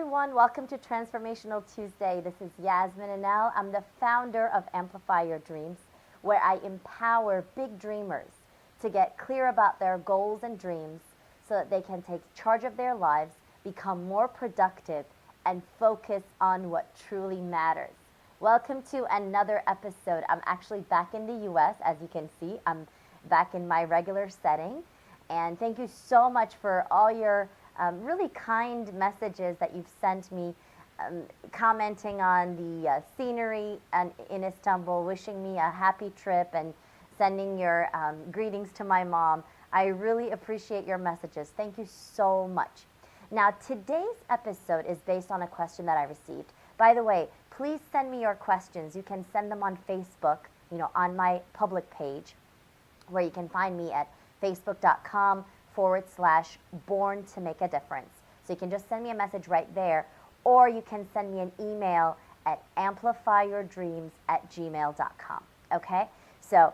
everyone. Welcome to Transformational Tuesday. This is Yasmin Inal. I'm the founder of Amplify Your Dreams, where I empower big dreamers to get clear about their goals and dreams so that they can take charge of their lives, become more productive, and focus on what truly matters. Welcome to another episode. I'm actually back in the US, as you can see. I'm back in my regular setting. And thank you so much for all your really kind messages that you've sent me, commenting on the scenery in Istanbul, wishing me a happy trip, and sending your greetings to my mom. I really appreciate your messages. Thank you so much. Now, today's episode is based on a question that I received. By the way, please send me your questions. You can send them on Facebook, on my public page, where you can find me at facebook.com/born to make a difference. So you can just send me a message right there, or you can send me an email at amplifyyourdreams@gmail.com. Okay? So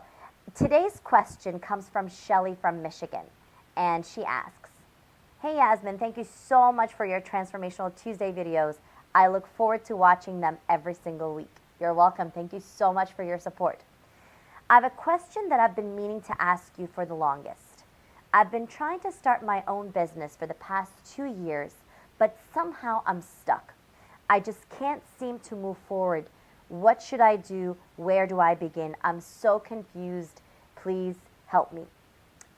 today's question comes from Shelly from Michigan, and she asks, "Hey Yasmin, thank you so much for your Transformational Tuesday videos. I look forward to watching them every single week." You're welcome. Thank you so much for your support. I have a question that I've been meaning to ask you for the longest. I've been trying to start my own business for the past 2 years, but somehow I'm stuck. I just can't seem to move forward. What should I do? Where do I begin? I'm so confused. Please help me.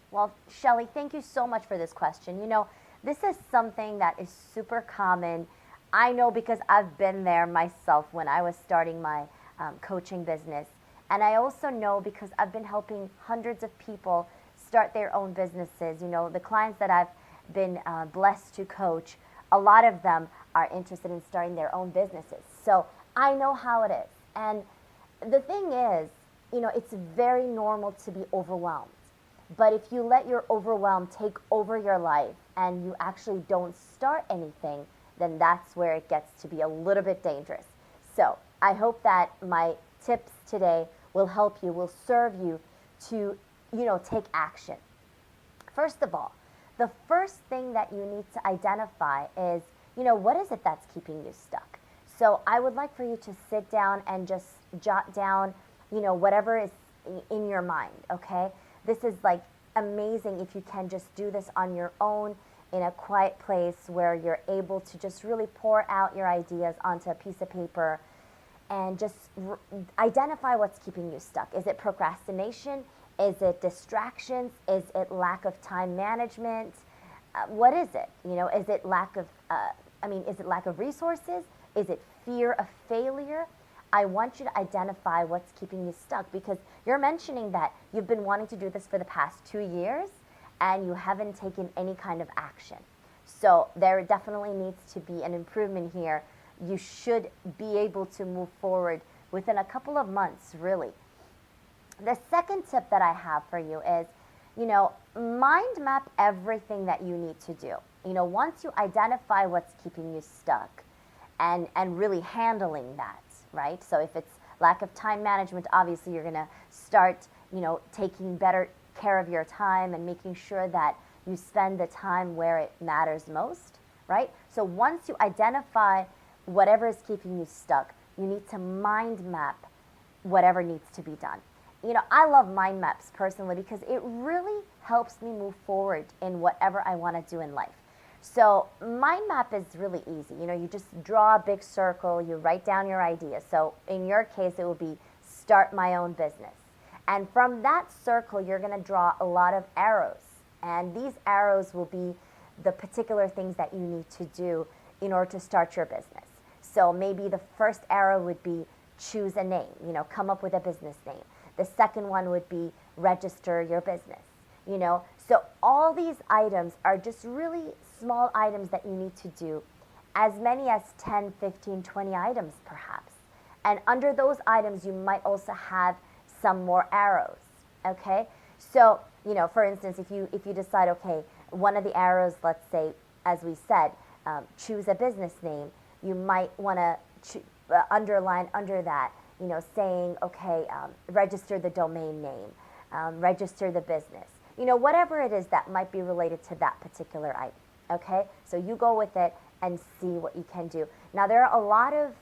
Well, Shelly, thank you so much for this question. This is something that is super common. I know because I've been there myself when I was starting my coaching business. And I also know because I've been helping hundreds of people start their own businesses. The clients that I've been blessed to coach, a lot of them are interested in starting their own businesses. So I know how it is. And the thing is, it's very normal to be overwhelmed. But if you let your overwhelm take over your life and you actually don't start anything, then that's where it gets to be a little bit dangerous. So I hope that my tips today will help you, will serve you to take action. First of all, the first thing that you need to identify is, what is it that's keeping you stuck? So I would like for you to sit down and just jot down, whatever is in your mind, okay? This is like amazing if you can just do this on your own in a quiet place where you're able to just really pour out your ideas onto a piece of paper and just identify what's keeping you stuck. Is it procrastination? Is it distractions? Is it lack of time management? What is it? Is it lack of, is it lack of resources? Is it fear of failure? I want you to identify what's keeping you stuck, because you're mentioning that you've been wanting to do this for the past 2 years and you haven't taken any kind of action. So there definitely needs to be an improvement here. You should be able to move forward within a couple of months, really. The second tip that I have for you is, mind map everything that you need to do. Once you identify what's keeping you stuck and really handling that, right? So if it's lack of time management, obviously you're going to start, taking better care of your time and making sure that you spend the time where it matters most, right? So once you identify whatever is keeping you stuck, you need to mind map whatever needs to be done. I love mind maps personally because it really helps me move forward in whatever I want to do in life. So mind map is really easy. You just draw a big circle, you write down your idea. So in your case, it will be start my own business. And from that circle, you're going to draw a lot of arrows. And these arrows will be the particular things that you need to do in order to start your business. So maybe the first arrow would be choose a name, come up with a business name. The second one would be register your business, So all these items are just really small items that you need to do, as many as 10, 15, 20 items perhaps. And under those items, you might also have some more arrows, okay? So, for instance, if you decide, okay, one of the arrows, let's say, as we said, choose a business name, you might want to underline under that, saying, okay, register the domain name, register the business, whatever it is that might be related to that particular item, okay? So you go with it and see what you can do. Now, there are a lot of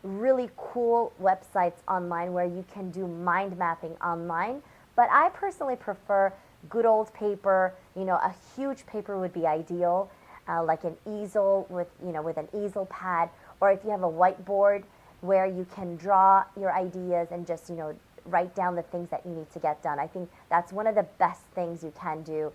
really cool websites online where you can do mind mapping online, but I personally prefer good old paper. A huge paper would be ideal, like an easel with an easel pad, or if you have a whiteboard where you can draw your ideas and just write down the things that you need to get done. I think that's one of the best things you can do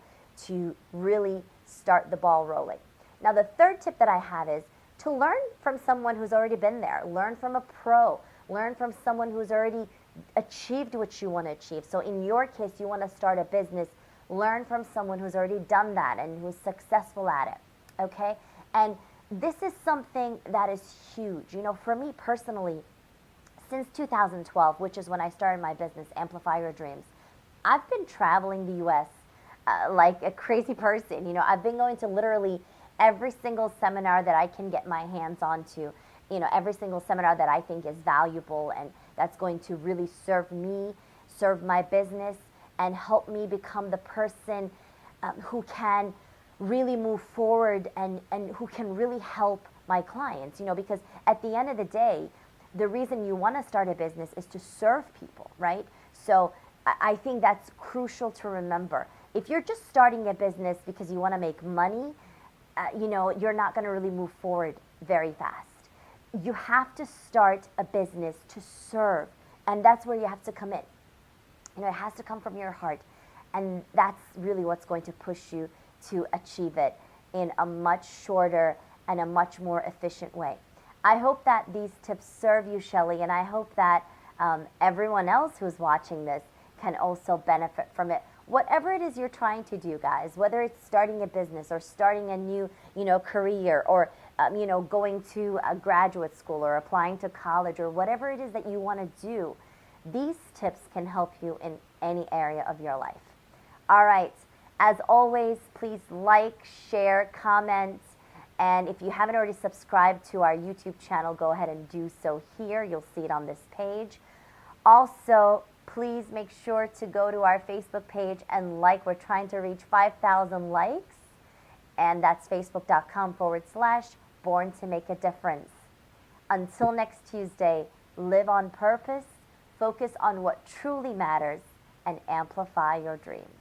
to really start the ball rolling. Now, the third tip that I have is to learn from someone who's already been there. Learn from a pro. Learn from someone who's already achieved what you want to achieve. So in your case, you want to start a business, learn from someone who's already done that and who's successful at it, okay? And this is something that is huge. For me personally, since 2012, which is when I started my business, Amplify Your Dreams, I've been traveling the U.S. Like a crazy person. I've been going to literally every single seminar that I can get my hands onto, every single seminar that I think is valuable and that's going to really serve me, serve my business, and help me become the person who can really move forward and who can really help my clients, because at the end of the day, the reason you want to start a business is to serve people, right? So I think that's crucial to remember. If you're just starting a business because you want to make money, you're not going to really move forward very fast. You have to start a business to serve, and that's where you have to come in. It has to come from your heart, and that's really what's going to push you to achieve it in a much shorter and a much more efficient way. I hope that these tips serve you, Shelly, and I hope that everyone else who's watching this can also benefit from it. Whatever it is you're trying to do, guys, whether it's starting a business or starting a new, career, or going to a graduate school or applying to college, or whatever it is that you want to do, these tips can help you in any area of your life. All right. As always, please like, share, comment, and if you haven't already subscribed to our YouTube channel, go ahead and do so here. You'll see it on this page. Also, please make sure to go to our Facebook page and like. We're trying to reach 5,000 likes, and that's facebook.com/Born to Make a Difference. Until next Tuesday, live on purpose, focus on what truly matters, and amplify your dreams.